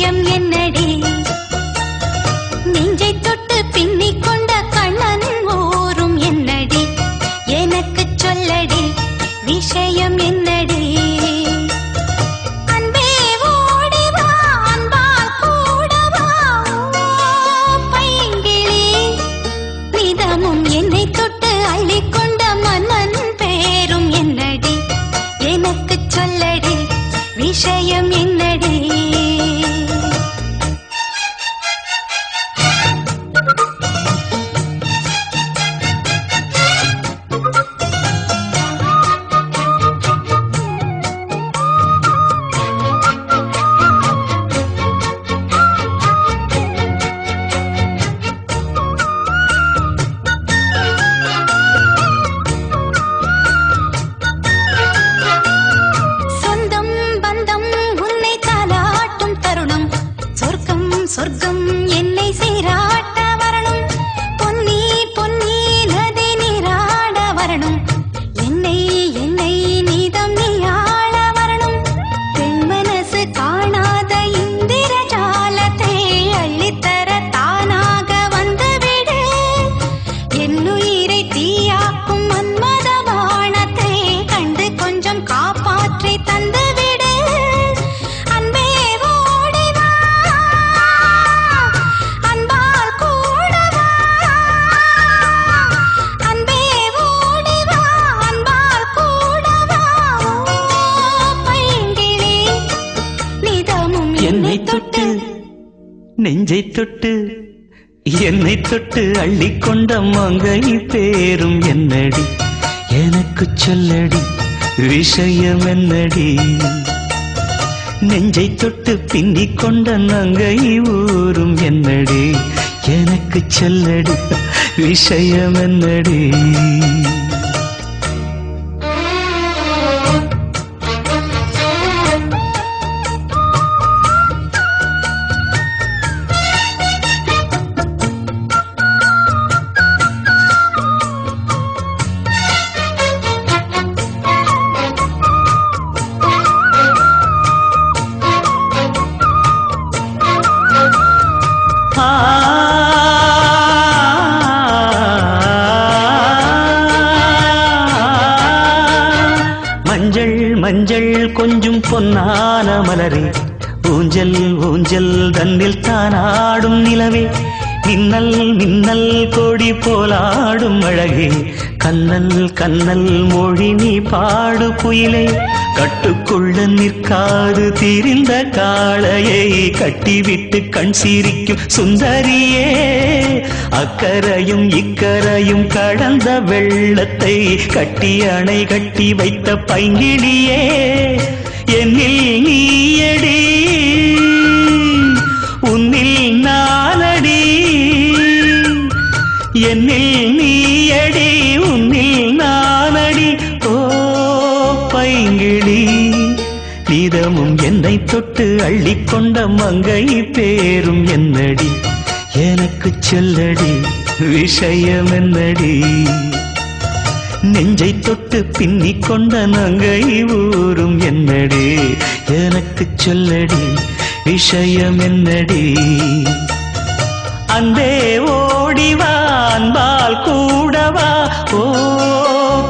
விஷயம் என்னடி நெஞ்சை தொட்டு பின்னிக் கொண்ட கண்ணன் ஊரும் என்னடி எனக்கு சொல்லடி விஷயம் என்னடி அன்பே ஓடிவா அன்பால் கூடவா பைங்கிளி நிதமும் என்னை தொட்டு அள்ளிக்கொண்ட மன்னன் பேரும் என்னடி எனக்கு சொல்லடி விஷயம் என்னடி சொர்க்கம் என்னை சீராட்ட வரணும் பொன்னி பொன்னி நதி நீராட வரணும் என்னை என்னை நீதம் நீயாள வரணும் பெண் மனசு காணாத இந்திர ஜாலத்தை அள்ளித்தர தானாக வந்துவிடு என்னுயிரை தீயாக்கும் மன்மத பாணத்தை கண்டு கொஞ்சம் காப்பாற்றி தந்துவிடு என்னை தொட்டு நெஞ்சை தொட்டு என்னை தொட்டு அள்ளிக்கொண்ட மங்கை பேரும் என்னடி எனக்கு சொல்லடி விஷயம் என்னடி நெஞ்சை தொட்டு பின்னிக் கொண்ட நங்கை ஊரும் என்னடி எனக்கு சொல்லடி விஷயம் என்னடி மஞ்சள் மஞ்சள் கொஞ்சம் பொன்னான மலரே ஊஞ்சல் ஊஞ்சல் தன்னில் தானாடும் நிலவே மின்னல் மின்னல் கொடி போலாடும் அழகே கண்ணல் கண்ணல் மொழி நீ பாடு குயிலே கட்டுக்குள்ள நிற்காது தீரிந்த காளையை கட்டிவிட்டு கண் சிரிக்கும் சுந்தரியே அக்கரையும் இக்கரையும் கடந்த வெள்ளத்தை கட்டி அணை கட்டி வைத்த பைங்கிளியே என்னில் நீயடி உன்னில் நானடி என்னில் நீயடி உன்னில் நானடி ஓ பைங்கிளி நீதமும் என்னை தொட்டு அள்ளிக்கொண்ட மங்கை பேரும் என்னடி எனக்கு சொல்லடி விஷயம் என்னடி நெஞ்சை தொட்டு பின்னிக் கொண்ட நங்கை ஊரும் என்னடி எனக்கு சொல்லடி விஷயம் என்னடி அந்தே ஓடிவா அன்பால் கூடவா ஓ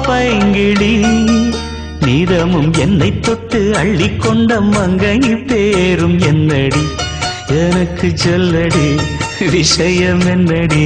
பைங்கிளி நீதமும் என்னை தொட்டு அள்ளிக்கொண்ட மங்கை பேரும் என்னடி எனக்கு சொல்லடி விஷயம் என்னடி